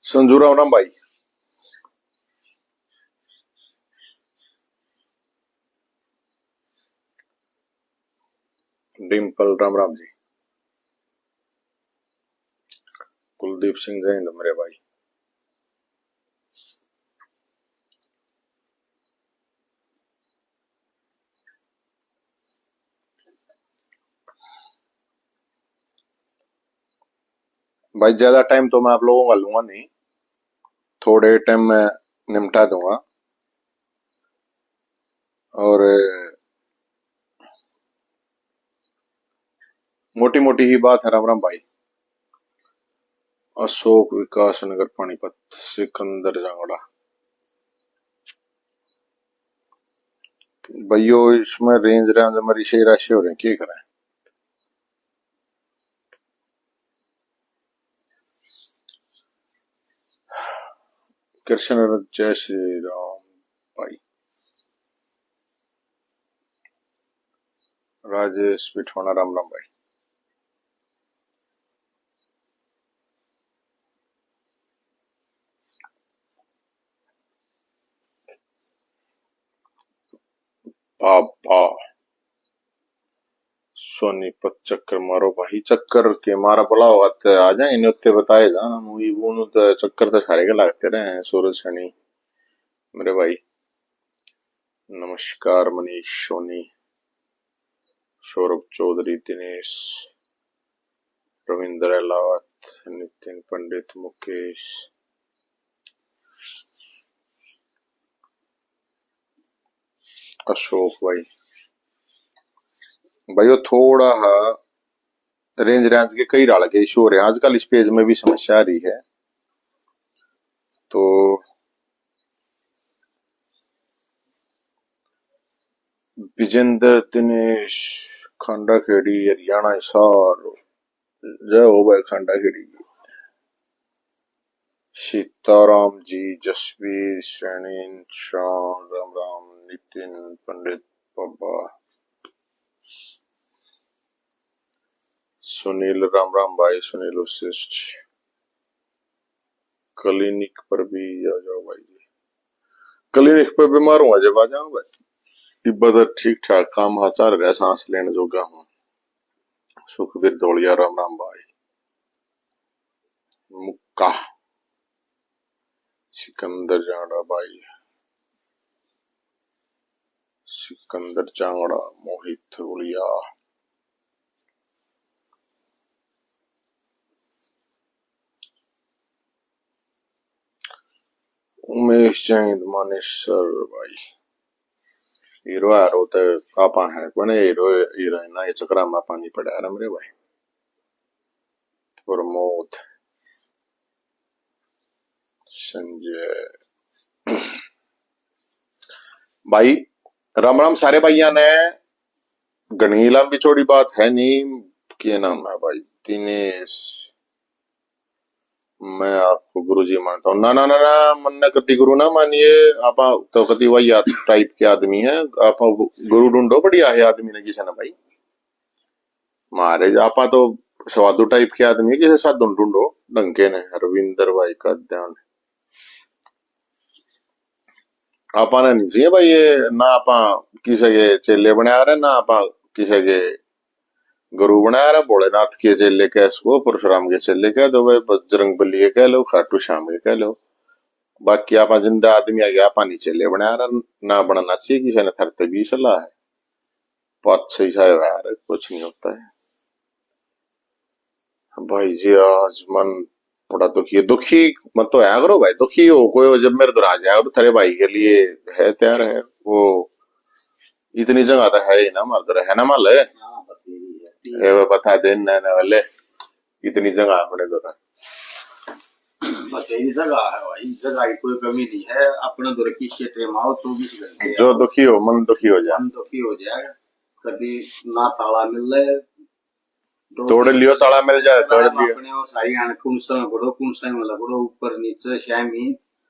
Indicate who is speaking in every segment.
Speaker 1: संजू राम राम भाई। डिम्पल राम राम जी। कुलदीप सिंह जय हिंद मेरे भाई। भाई ज्यादा टाइम तो मैं आप लोगों का लूंगा नहीं, थोड़े टाइम में निपटा दूंगा। और मोटी मोटी ही बात है। राम राम भाई। अशोक विकास नगर पानीपत सिकंदर जांगड़ा। भाइयों इसमें रेंज रेंज हमारी सही राशि हो रही है, क्या करें। कृष्ण जय श्री राम भाई। राजेश बिठवाना राम राम भाई। पापा सोनीपत चक्कर मारो भाई। चक्कर के मारा बोला होगा तो आ जाए इन उत्ते बताए जा मूवी वो तो चक्कर तो सारे के लगते रहे। सूरज सनी मेरे भाई। नमस्कार मनीष सोनी, सौरभ चौधरी, दिनेश, रविंद्र अहलावत, नितिन पंडित, मुकेश, अशोक भाई। भाई थोड़ा रेंज रेंज के कई राल के इशू हो रहे हैं आजकल। इस पेज में भी समस्या आ रही है तो विजेंद्र, दिनेश, खांडा खेड़ी, हरियाणा हिसार, जय हो भाई खांडा खेड़ी। सीताराम जी, जसवीर, श्रेणी, श्याम राम राम, नितिन पंडित, बाबा, सुनील राम राम भाई। सुनील वशिष्ठ, क्लिनिक पर भी आ जाओ भाई। क्लिनिक पर बीमार हूँ जब आ जाओ भाई। तिब्बत ठीक ठाक काम हाचार रहा, सांस लेने जोगा हूँ। सुखबीर धोलिया राम राम भाई। मुक्का सिकंदर जांगड़ा भाई। सिकंदर जांगड़ा, मोहित धोलिया, उमेश जैन, मानेश्वर भाई। हीरो यार होते पापा है कोने हीरो हीरोइन ना ये चक्रा में पानी पड़ा है मेरे भाई। प्रमोद, संजय भाई। राम राम सारे भैया ने। घनी लंबी चौड़ी बात है नहीं। क्या नाम है भाई? दिनेश। मैं आपको गुरुजी मानता हूँ। ना ना ना ना मन ने कति गुरु ना मानिए। आप तो कति वही टाइप के आदमी है। आप गुरु ढूंढो बढ़िया है आदमी ने किसी ना भाई। मारे आपा तो स्वादु टाइप के आदमी है, किसी साथ ढूंढो ढंके ने। रविंदर भाई का ध्यान आपा ने नहीं चाहिए भाई। ये ना आपा किसी के चेले बना रहे, ना आपा किसी के गुरु बना रहे। भोलेनाथ के चेले कह सको, परशुराम के चेले कह दो भाई, बजरंग बली के कह लो, खाटू श्याम के कह लो। बाकी आपा जिंदा आदमी आ गया, आपा नहीं चेले बना रहा, ना बनाना चाहिए किसी ने। थरते भी सलाह है बात सही सा यार, कुछ नहीं होता है भाई जी। आज मन बड़ा दुखी है। दुखी मत तो आया करो भाई। दुखी हो कोई हो जब मेरे दूर आ जाए, तेरे भाई के लिए है तैयार है वो। इतनी जगह तो है ही ना हमारे दूर, है ना माल है बता दे वाले। इतनी जगह अपने दूर
Speaker 2: बतेरी जगह है भाई, जगह की कोई कमी नहीं है अपने दूर की। क्षेत्र में आओ 24 घंटे।
Speaker 1: जो दुखी हो मन दुखी हो जाए,
Speaker 2: मन दुखी हो जाए। कभी ना ताला मिल रहे
Speaker 1: तोड़ लियो, ताला मिल जाए तोड़ लियो।
Speaker 2: अपने सारी कुन समय बड़ो कुन समय लगड़ो ऊपर नीचे श्यामी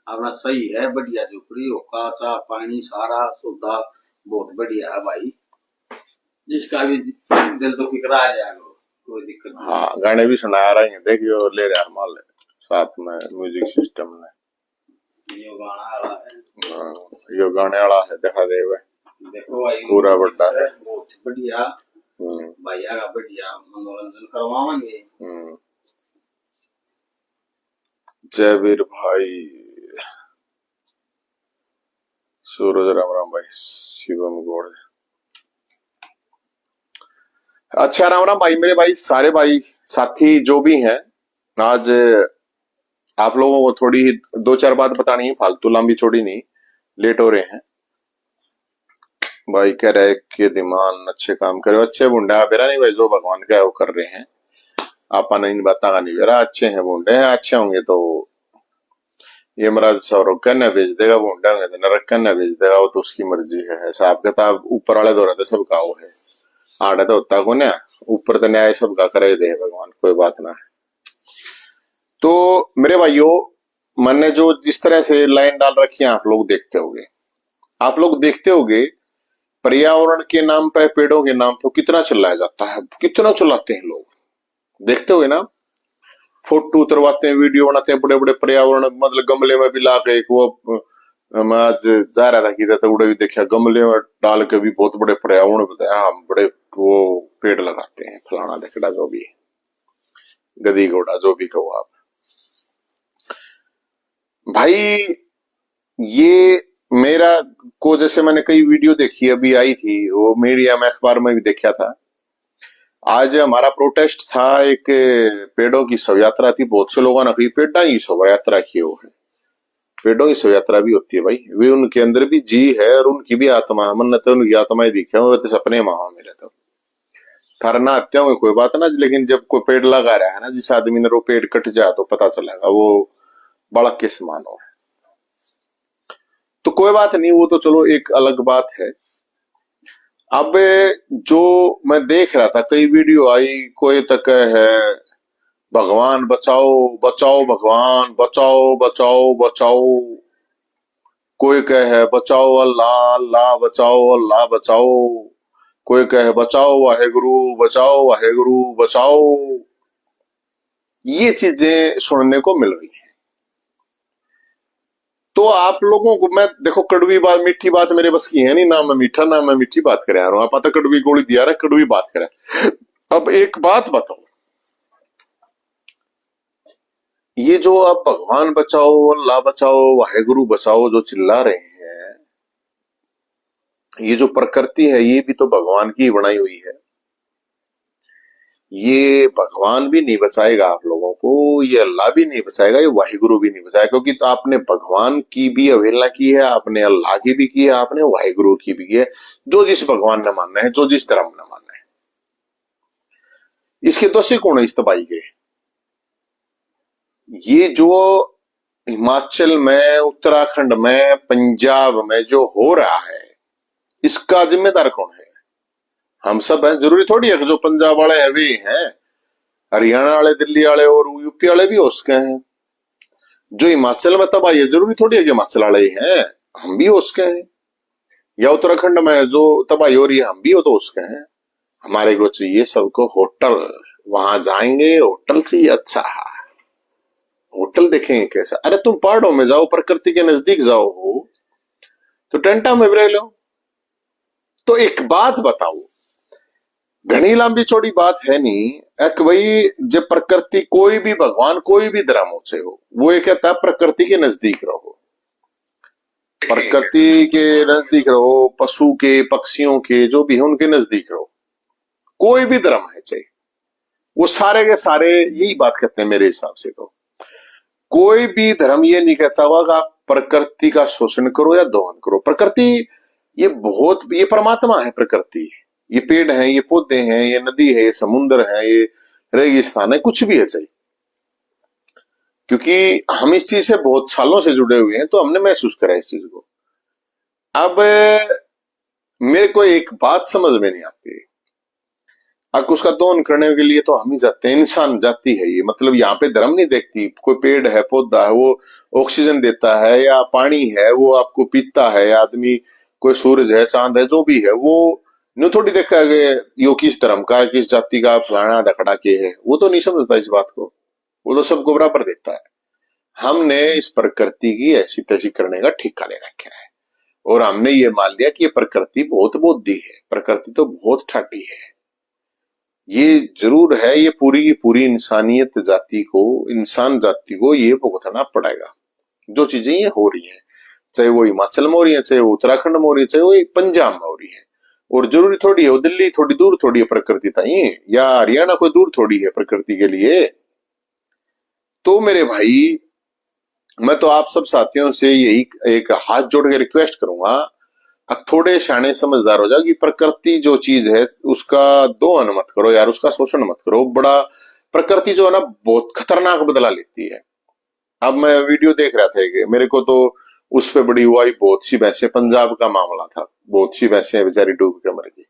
Speaker 2: अपना सही है। बढ़िया झुपड़ी हो, काचा पानी सारा सुविधा बहुत बढ़िया है भाई। जिसका भी दिल दुखी करा जाएगा कोई दिक्कत नहीं।
Speaker 1: हाँ गाने भी सुना रहे हैं, देखियो ले रहा माल साथ में म्यूजिक सिस्टम ने
Speaker 2: ये गाना वाला है,
Speaker 1: यो गाने वाला है दिखा दे वे
Speaker 2: देखो भाई
Speaker 1: पूरा बड़ा है।
Speaker 2: बहुत बढ़िया भैया का बढ़िया मनोरंजन करवाएंगे।
Speaker 1: जयवीर भाई, सूरज राम राम भाई, शिवम गौड़। अच्छा राम राम भाई, मेरे भाई सारे भाई साथी जो भी हैं। आज आप लोगों को थोड़ी 2-4 बात बतानी है, फालतू लंबी छोड़ी नहीं, लेट हो रहे हैं। भाई कह रहे कि दिमाग अच्छे काम करे, अच्छे बुंडा बेरा नहीं भाई, जो भगवान का है वो कर रहे हैं। आपा नहीं बात का नहीं बेरा, अच्छे हैं बुंडे हैं, अच्छे होंगे तो ये महाराज सौरभ कहना भेज देगा, बुंडा होंगे तो नरक कहना भेज देगा, वो तो उसकी मर्जी है। हिसाब किताब ऊपर वाले दो रहते सबका वो है, आड़े तो होता को ना, ऊपर तो न्याय सबका करे दे भगवान, कोई बात ना है। तो मेरे भाइयों, मैंने जो जिस तरह से लाइन डाल रखी है आप लोग देखते होगे पर्यावरण के नाम पे, पेड़ों के नाम पे कितना चिल्लाया जाता है, कितना चिल्लाते हैं लोग, देखते हुए ना। फोटो उतरवाते हैं, वीडियो बनाते हैं, बड़े बड़े पर्यावरण, मतलब गमले में भी ला के एक वो, मैं आज जा रहा था किधर तो उड़े भी देखा, गमले में डाल के भी बहुत बड़े पर्यावरण बताया, हम बड़े वो पेड़ लगाते हैं, फलाना देखड़ा जो भी गदी घोड़ा जो भी कहो आप। भाई ये मेरा को, जैसे मैंने कई वीडियो देखी, अभी आई थी वो मीडिया में, अखबार में भी देखा था। आज हमारा प्रोटेस्ट था, एक पेड़ों की शव यात्रा थी, बहुत से लोगों ने कही पेड़ा की शव यात्रा की वो है। पेड़ों की शव यात्रा भी होती है भाई, वे उनके अंदर भी जी है और उनकी भी आत्मा, मन तो उनकी आत्माएं दिखे, वो तो सपने महा मेरे तो थारा ना हत्या में कोई बात ना, लेकिन जब कोई पेड़ लगा रहा है ना, जिस आदमी ने वो पेड़ कट जाए तो पता चलेगा वो बालक के समान हो। तो कोई बात नहीं, वो तो चलो एक अलग बात है। अब जो मैं देख रहा था, कई वीडियो आई, कोई तक है भगवान बचाओ बचाओ, भगवान बचाओ बचाओ बचाओ, कोई कहे बचाओ अल्लाह अल्लाह बचाओ अल्लाह बचाओ, कोई कहे बचाओ वाहेगुरु बचाओ वाहेगुरु बचाओ। ये चीजें सुनने को मिल रही है। तो आप लोगों को मैं देखो, कड़वी बात मीठी बात मेरे बस की है नहीं, ना मैं मीठा ना मैं मीठी बात करे आ रहा हूं, आप तो कड़वी गोली दिया रहा, कड़वी बात करे। अब एक बात बताओ, ये जो आप भगवान बचाओ अल्लाह बचाओ वाहेगुरु बचाओ जो चिल्ला रहे हैं, ये जो प्रकृति है ये भी तो भगवान की बनाई हुई है। ये भगवान भी नहीं बचाएगा आप लोगों को, ये अल्लाह भी नहीं बचाएगा, ये वाहिगुरु भी नहीं बचाएगा, क्योंकि तो आपने भगवान की भी अवहेलना की है, आपने अल्लाह की भी की है, आपने वाहिगुरु की भी की है, जो जिस भगवान ने मानना है, जो जिस धर्म ने मानना है। इसके दोषी कौन है इस तबाही के? ये जो हिमाचल में, उत्तराखंड में, पंजाब में जो हो रहा है, इसका जिम्मेदार कौन है? हम सब हैं। जरूरी थोड़ी है कि जो पंजाब वाले है वे हैं, हरियाणा वाले, दिल्ली वाले और यूपी वाले भी हो सके हैं। जो हिमाचल में तबाही है, जरूरी थोड़ी है कि हिमाचल वाले ही हैं, हम भी हो सके हैं। या उत्तराखंड में जो तबाही हो रही है, हम भी हो तो उसके हैं। हमारे को चाहिए सबको होटल, वहां जाएंगे होटल चाहिए, अच्छा होटल देखेंगे कैसा। अरे तुम पहाड़ों में जाओ, प्रकृति के नजदीक जाओ हो तो टेंटा में भी रह लो। तो एक बात बताओ, घनी लंबी चौड़ी बात है नहीं, एक भाई जब प्रकृति, कोई भी भगवान कोई भी धर्म से हो, वो ये कहता है प्रकृति के नजदीक रहो, प्रकृति के नजदीक रहो, पशु के पक्षियों के जो भी है उनके नजदीक रहो। कोई भी धर्म है चाहे, वो सारे के सारे यही बात कहते हैं मेरे हिसाब से। तो कोई भी धर्म ये नहीं कहता हुआ कि आप प्रकृति का शोषण करो या दोहन करो। प्रकृति ये बहुत, ये परमात्मा है प्रकृति, ये पेड़ है, ये पौधे हैं, ये नदी है, ये समुद्र है, ये रेगिस्तान है, कुछ भी है चाहिए। क्योंकि हम इस चीज से बहुत सालों से जुड़े हुए हैं, तो हमने महसूस करा इस चीज को। अब मेरे को एक बात समझ में नहीं आती, अब उसका दोहन करने के लिए तो हम ही जाते हैं, इंसान जाति है ये, मतलब यहाँ पे धर्म नहीं देखती। कोई पेड़ है, पौधा है, वो ऑक्सीजन देता है, या पानी है वो आपको पीता है आदमी, कोई सूरज है, चांद है, जो भी है, वो न्यू थोड़ी देखा यो किस धर्म का, किस जाति का, फलाना दकड़ा के है, वो तो नहीं समझता इस बात को। वो तो सबको बराबर देता है। हमने इस प्रकृति की ऐसी तैसी करने का ठेका ले रखा है और हमने ये मान लिया कि ये प्रकृति बहुत बुद्धि है, प्रकृति तो बहुत ठाटी है। ये जरूर है, ये पूरी की पूरी इंसानियत जाति को, इंसान जाति को ये भुगतना पड़ेगा जो चीजें ये हो रही हैं, चाहे वो हिमाचल में हो रही है, चाहे वो उत्तराखंड में हो रही है, चाहे वो पंजाब में हो रही है। और जरूरी थोड़ी है वो दिल्ली थोड़ी दूर थोड़ी है प्रकृति ताई, या हरियाणा कोई दूर थोड़ी है प्रकृति के लिए। तो मेरे भाई मैं तो आप सब साथियों से यही एक हाथ जोड़ के रिक्वेस्ट करूंगा, अब थोड़े शाने समझदार हो जाओ कि प्रकृति जो चीज है उसका दोहन मत करो यार, उसका शोषण मत करो। बड़ा प्रकृति जो है ना बहुत खतरनाक बदला लेती है। अब मैं वीडियो देख रहा था कि मेरे को तो उस पे बड़ी हुआ, बहुत सी भैंसे, पंजाब का मामला था, बहुत सी भैंसे बेचारी डूब के मर गई।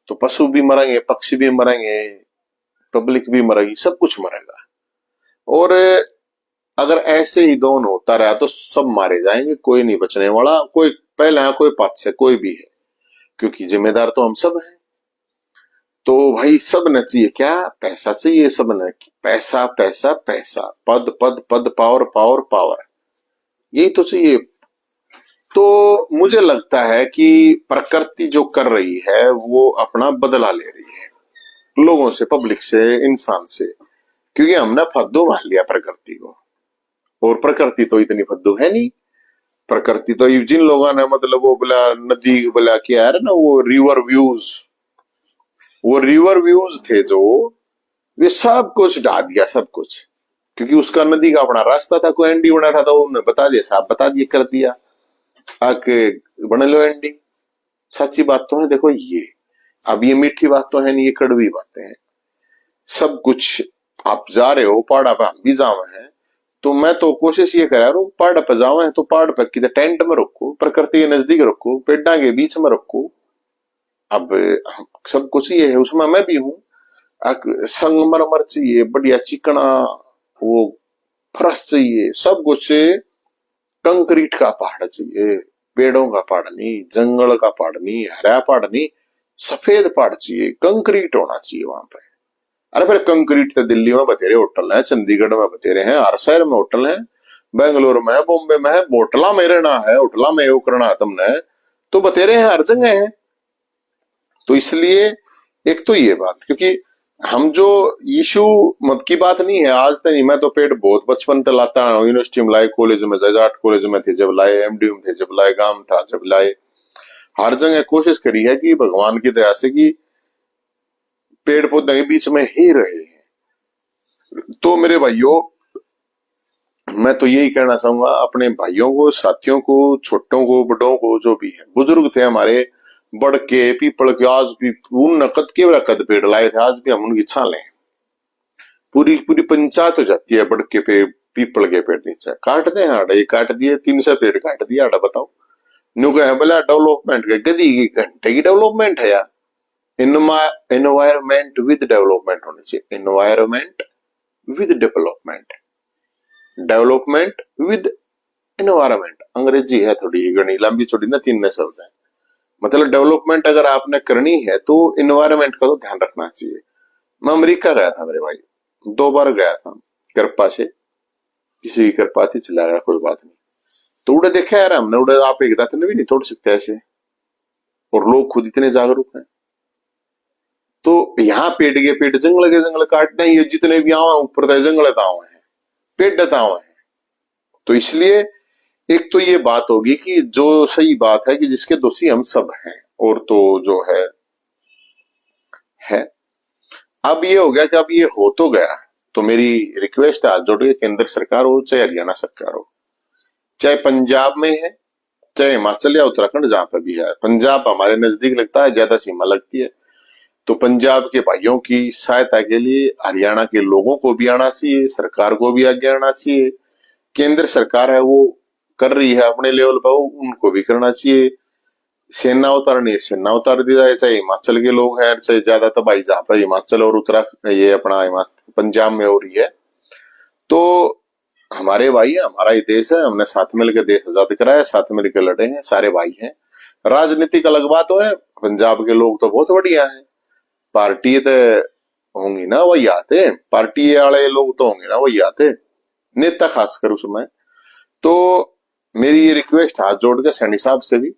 Speaker 1: तो पशु भी मरेंगे, पक्षी भी मरेंगे, पब्लिक भी मरेगी, सब कुछ मरेगा। और अगर ऐसे ही दोनों होता रहा तो सब मारे जाएंगे, कोई नहीं बचने वाला, कोई पहले है कोई पाछे कोई भी है, क्योंकि जिम्मेदार तो हम सब हैं। तो भाई सब न चाहिए क्या, पैसा चाहिए सब न, पैसा पैसा पैसा, पद पद पद, पावर पावर पावर, यही तो चाहिए। तो मुझे लगता है कि प्रकृति जो कर रही है वो अपना बदला ले रही है लोगों से, पब्लिक से, इंसान से, क्योंकि हमने फद्दू मान लिया प्रकृति को। और प्रकृति तो इतनी फद्दू है नहीं। प्रकृति तो जिन लोगों ने मतलब वो बोला नदी बोला क्या है ना, वो रिवर व्यूज थे जो, वे सब कुछ ढा दिया सब कुछ, क्योंकि उसका नदी का अपना रास्ता था, कोई एंडी बना था तो उन्होंने बता दिया, साहब बता दिया, कर दिया, आके बना लो एंडी। सच्ची बात तो है, देखो ये अब ये मीठी बात तो है नहीं, ये कड़वी बातें हैं। सब कुछ आप जा रहे हो पहाड़ा पे, हम भी जावे हैं, तो मैं तो कोशिश ये करा रहा हूँ पहाड़ पे जावे तो पहाड़ पे किधर टेंट में रखो, प्रकृति के नजदीक रखो, पेड़ा के बीच में रखो। अब सब कुछ ये है, उसमें मैं भी हूँ। संगमरमर चाहिए, बढ़िया चिकना वो फर्श चाहिए, सब कुछ कंक्रीट का पहाड़ चाहिए, पेड़ों का पहाड़ नहीं, जंगल का पहाड़ नहीं, हरा पहाड़ नहीं, सफेद पहाड़ चाहिए, कंक्रीट होना चाहिए वहां पे। अरे फिर कंक्रीट तो दिल्ली में बतेरे होटल है, चंडीगढ़ में बतेरे हैं, हर शहर में होटल है, बेंगलोर में है, बॉम्बे में है, होटला में रहना है, होटला में वो करना है तुमने, तो बतेरे हैं, हर जगह है। तो इसलिए एक तो ये बात, क्योंकि हम जो इशू मत की बात नहीं है आज तक नहीं, मैं तो पेड़ बहुत बचपन तक लाता हूँ, यूनिवर्सिटी में लाए, कॉलेज में जाट कॉलेज में थे जब लाए, एमडी में थे जब लाए, गांव था जब लाए, हर जगह कोशिश करी है कि भगवान की दया से कि पेड़ पौधे के बीच में ही रहे हैं। तो मेरे भाइयों मैं तो यही कहना चाहूंगा अपने भाइयों को, साथियों को, छोटों को, बड़ों को, जो भी है, बुजुर्ग थे हमारे, बड़ के पीपल के, आज भी उन कद के बड़ा कद पेड़ लाए थे, आज भी हम उनकी छाले, पूरी पूरी पंचायत हो जाती है बड़ के पेड़, पीपल के पेड़ नीचे काट दे, हाड़ा ये काट दिए, 300 पेड़ काट दिया, हाड़ा बताओ न्यू कहे बोला डेवलपमेंट के, गदी की घंटे की डेवलपमेंट है यार। एनवायरमेंट विद डेवलपमेंट होनी चाहिए, environment with development, development with environment, अंग्रेजी है थोड़ी घनी लंबी छोटी ना, 3 शब्द है। मतलब डेवलपमेंट अगर आपने करनी है तो एनवायरमेंट का तो ध्यान रखना चाहिए। मैं अमेरिका गया था मेरे भाई, 2 बार गया था, कृपा से, किसी की कृपा थी, चला गया, कोई बात नहीं। तो उड़े देखा यार हमने, उड़े आप एक दांत भी नहीं तोड़ सकते ऐसे, और लोग खुद इतने जागरूक हैं। तो यहाँ पेड़ के पेड़, जंगल के जंगल काटते हैं, ये जितने भी आवा ऊपर जंगल ताव है, पेड़ ताव है। तो इसलिए एक तो ये बात होगी कि जो सही बात है कि जिसके दोषी हम सब हैं, और तो जो है। अब ये हो गया कि अब ये हो तो गया, तो मेरी रिक्वेस्ट है आज जोड़ के, केंद्र सरकार हो चाहे हरियाणा सरकार हो, चाहे पंजाब में है चाहे हिमाचल या उत्तराखंड, जहां पर भी है, पंजाब हमारे नजदीक लगता है, ज्यादा सीमा लगती है, तो पंजाब के भाइयों की सहायता के लिए हरियाणा के लोगों को भी आना चाहिए, सरकार को भी आगे आना चाहिए। केंद्र सरकार है वो कर रही है अपने लेवल पर, उनको भी करना चाहिए। सेना उतारनी है, सेना उतार दी जाए, चाहे हिमाचल के लोग हैं, चाहे ज्यादा तबाही जहां पर हिमाचल और उत्तराखंड, ये अपना पंजाब में हो रही है। तो हमारे भाई है, हमारा ही देश है, हमने साथ मिलकर देश आजाद कराया, साथ मिलकर लड़े हैं, सारे भाई हैं। राजनीतिक अलग बात हो है, पंजाब के लोग तो बहुत बढ़िया है, पार्टी तो होंगी ना वही आते, पार्टी वाले लोग तो होंगे ना वही आते, नेता खासकर उसमें। तो मेरी ये रिक्वेस्ट हाथ जोड़ के सैनी साहब से भी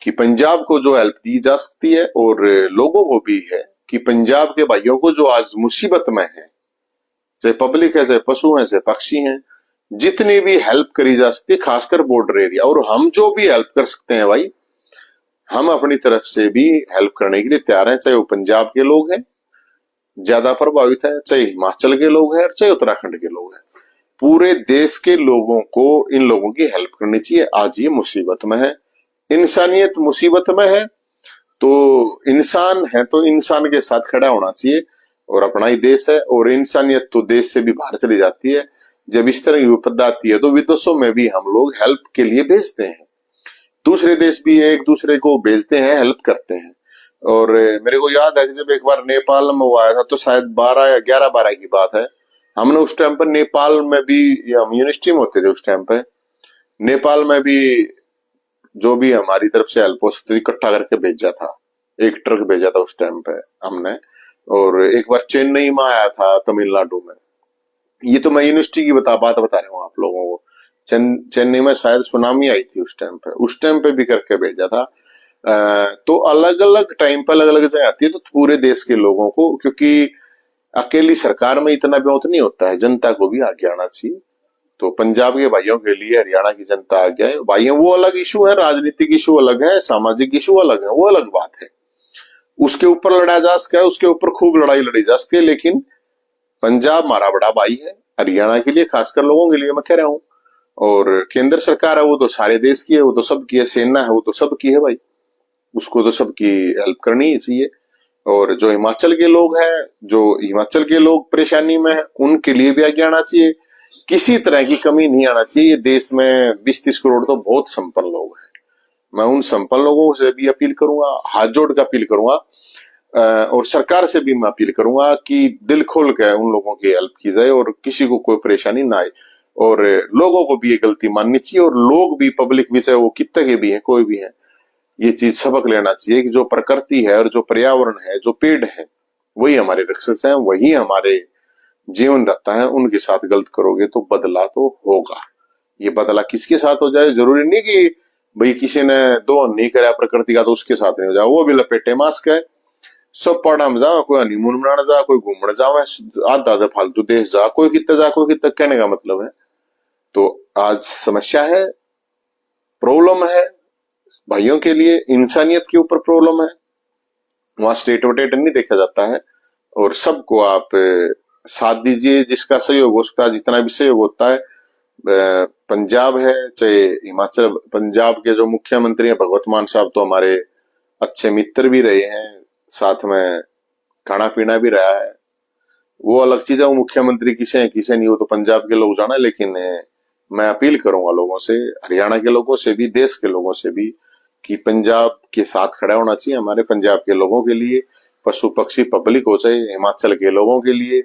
Speaker 1: कि पंजाब को जो हेल्प दी जा सकती है, और लोगों को भी है कि पंजाब के भाइयों को जो आज मुसीबत में है, चाहे पब्लिक है, चाहे पशु है, चाहे पक्षी हैं, जितनी भी हेल्प करी जा सकती है, खासकर बॉर्डर एरिया, और हम जो भी हेल्प कर सकते हैं भाई, हम अपनी तरफ से भी हेल्प करने के लिए तैयार हैं। चाहे वो पंजाब के लोग हैं ज्यादा प्रभावित है, चाहे हिमाचल के लोग हैं, चाहे उत्तराखंड के लोग हैं, पूरे देश के लोगों को इन लोगों की हेल्प करनी चाहिए। आज ये मुसीबत में है, इंसानियत मुसीबत में है, तो इंसान है तो इंसान के साथ खड़ा होना चाहिए। और अपना ही देश है, और इंसानियत तो देश से भी बाहर चली जाती है। जब इस तरह की विपदा आती है तो विदेशों में भी हम लोग हेल्प के लिए भेजते हैं, दूसरे देश भी एक दूसरे को भेजते हैं, हेल्प करते हैं। और मेरे को याद है कि जब एक बार नेपाल में वो आया था, तो शायद 12 या 11-12 की बात है, हमने उस टाइम पर नेपाल में भी, हम यूनिवर्सिटी में होते थे उस टाइम पे, नेपाल में भी जो भी हमारी तरफ से हेल्प हो सकती थी इकट्ठा करके भेजा था, एक ट्रक भेजा था उस टाइम पे हमने। और एक बार चेन्नई में आया था, तमिलनाडु में, ये तो मैं यूनिवर्सिटी की बात बता रहा हूँ आप लोगों को। चेन्नई में शायद सुनामी आई थी उस टाइम पे भी करके भेजा था। तो अलग अलग टाइम पर अलग अलग जगह आती है, तो पूरे देश के लोगों को, क्योंकि अकेली सरकार में इतना बहुत नहीं होता है, जनता को भी आगे आना चाहिए। तो पंजाब के भाइयों के लिए हरियाणा की जनता आगे आए। भाइयों, वो अलग इशू है, राजनीतिक इशू अलग है, सामाजिक इशू अलग है, वो अलग बात है, उसके ऊपर लड़ा जा सकता है, उसके ऊपर खूब लड़ाई लड़ी जा सकती है। लेकिन पंजाब हमारा बड़ा भाई है, हरियाणा के लिए, खासकर लोगों के लिए मैं कह रहा हूँ। और केंद्र सरकार है, वो तो सारे देश की है, वो तो सबकी है, सेना है, वो तो सबकी है भाई, उसको तो सबकी हेल्प करनी ही चाहिए। और जो हिमाचल के लोग हैं, जो हिमाचल के लोग परेशानी में है, उनके लिए भी आगे आना चाहिए, किसी तरह की कमी नहीं आना चाहिए। देश में 20-30 करोड़ तो बहुत संपन्न लोग हैं, मैं उन संपन्न लोगों से भी अपील करूंगा, हाथ जोड़ कर अपील करूंगा, और सरकार से भी मैं अपील करूंगा कि दिल खोल कर उन लोगों की हेल्प की जाए, और किसी को कोई परेशानी ना आए। और लोगों को भी ये गलती माननी चाहिए, और लोग भी, पब्लिक भी, चाहे वो कितने के भी हैं, कोई भी है, ये चीज सबक लेना चाहिए कि जो प्रकृति है और जो पर्यावरण है, जो पेड़ है, वही हमारे रक्षक हैं, वही हमारे जीवन दाता है। उनके साथ गलत करोगे तो बदला तो होगा। ये बदला किसके साथ हो जाए, जरूरी नहीं कि भाई किसी ने दोहन नहीं करा प्रकृति का तो उसके साथ नहीं हो जाए, वो भी लपेटे मास्क है, सब पढ़ा में जाओ, कोई हनीमून मनाने जा, कोई घूमने जाओ, आधा आधा फालतू देश जा, कोई कितना जा, कोई कितना, कहने का मतलब है। तो आज समस्या है, प्रॉब्लम है भाइयों के लिए, इंसानियत के ऊपर प्रॉब्लम है, वहां स्टेट वटेट नहीं देखा जाता है। और सबको आप साथ दीजिए, जिसका सहयोग हो सकता है, जितना भी सहयोग होता है। पंजाब है चाहे हिमाचल, पंजाब के जो मुख्यमंत्री हैं भगवत मान साहब, तो हमारे अच्छे मित्र भी रहे हैं, साथ में खाना पीना भी रहा है, वो अलग चीज है। वो मुख्यमंत्री किसे है किसे नहीं, वो तो पंजाब के लोग जाना। लेकिन मैं अपील करूंगा लोगों से, हरियाणा के लोगों से भी, देश के लोगों से भी, कि पंजाब के साथ खड़ा होना चाहिए हमारे पंजाब के लोगों के लिए, पशु पक्षी पब्लिक हो, चाहे हिमाचल के लोगों के लिए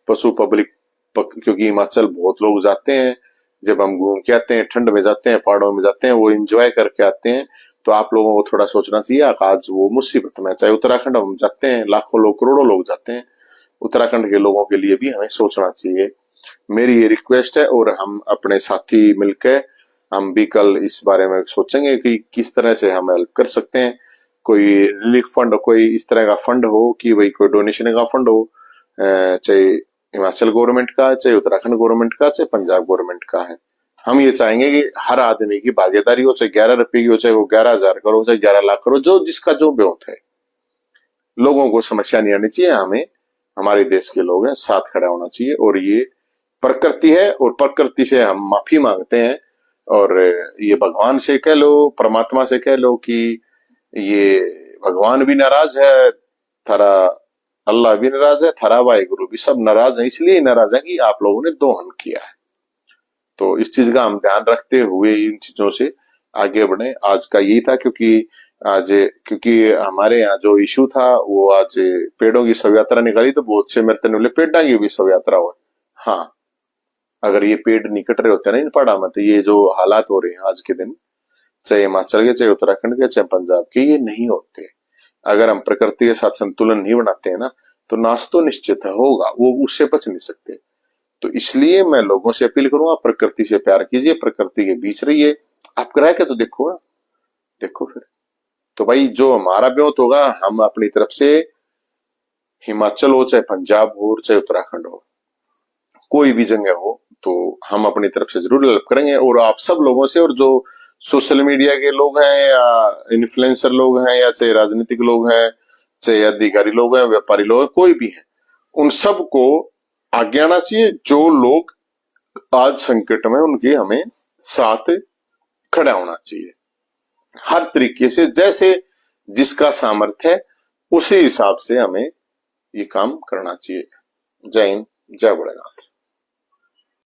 Speaker 1: पशु पब्लिक, क्योंकि हिमाचल बहुत लोग जाते हैं, जब हम घूम के आते हैं, ठंड में जाते हैं, पहाड़ों में जाते हैं, वो एंजॉय करके आते हैं। तो आप लोगों को थोड़ा सोचना चाहिए, आज वो मुसीबत में, चाहे उत्तराखंड हम जाते हैं, लाखों लोग, करोड़ों लोग जाते हैं, उत्तराखंड के लोगों के लिए भी हमें सोचना चाहिए। मेरी ये रिक्वेस्ट है, और हम अपने साथी मिलकर हम भी कल इस बारे में सोचेंगे कि किस तरह से हम हेल्प कर सकते हैं। कोई रिलीफ फंड, कोई इस तरह का फंड हो कि भाई कोई डोनेशन का फंड हो, चाहे हिमाचल गवर्नमेंट का, चाहे उत्तराखंड गवर्नमेंट का, चाहे पंजाब गवर्नमेंट का है। हम ये चाहेंगे कि हर आदमी की भागीदारी हो, चाहे 11 रुपए की हो, चाहे वो 11,000 करो, चाहे 11 लाख करो, जो जिसका जो ब्योत है। लोगों को समस्या नहीं आनी चाहिए, हमें, हमारे देश के लोग हैं, साथ खड़ा होना चाहिए। और ये प्रकृति है, और प्रकृति से हम माफी मांगते हैं। और ये भगवान से कह लो, परमात्मा से कह लो कि ये भगवान भी नाराज है, थारा अल्लाह भी नाराज है, थारा वाहिगुरु भी, सब नाराज है। इसलिए नाराज है कि आप लोगों ने दोहन किया है। तो इस चीज का हम ध्यान रखते हुए इन चीजों से आगे बढ़े। आज का यही था, क्योंकि हमारे यहाँ जो इशू था, वो आज पेड़ों की शव यात्रा निकाली, तो बहुत से मेरे बोले पेड़ा की भी शव यात्रा हो। हाँ, अगर ये पेड़ नहीं कट रहे होते ना इन पहाड़ा में, तो ये जो हालात हो रहे हैं आज के दिन, चाहे हिमाचल के, चाहे उत्तराखंड के, चाहे पंजाब के, ये नहीं होते। अगर हम प्रकृति के साथ संतुलन नहीं बनाते हैं ना, तो नाश तो निश्चित होगा, वो उससे बच नहीं सकते। तो इसलिए मैं लोगों से अपील करूंगा, प्रकृति से प्यार कीजिए, प्रकृति के बीच रहिए। आप रह के तो देखो ना, देखो फिर। तो भाई जो हमारा ब्योत होगा, हम अपनी तरफ से, हिमाचल हो चाहे पंजाब हो चाहे उत्तराखंड हो, कोई भी जगह हो, तो हम अपनी तरफ से जरूर हेल्प करेंगे। और आप सब लोगों से, और जो सोशल मीडिया के लोग हैं या इन्फ्लुएंसर लोग हैं या चाहे राजनीतिक लोग हैं, चाहे अधिकारी लोग हैं, व्यापारी लोग हैं, कोई भी है, उन सबको आगे आना चाहिए। जो लोग आज संकट में, उनके हमें साथ खड़ा होना चाहिए हर तरीके से। जैसे जिसका सामर्थ्य है उसी हिसाब से हमें ये काम करना चाहिए। जय हिंद, जय भोलेनाथ।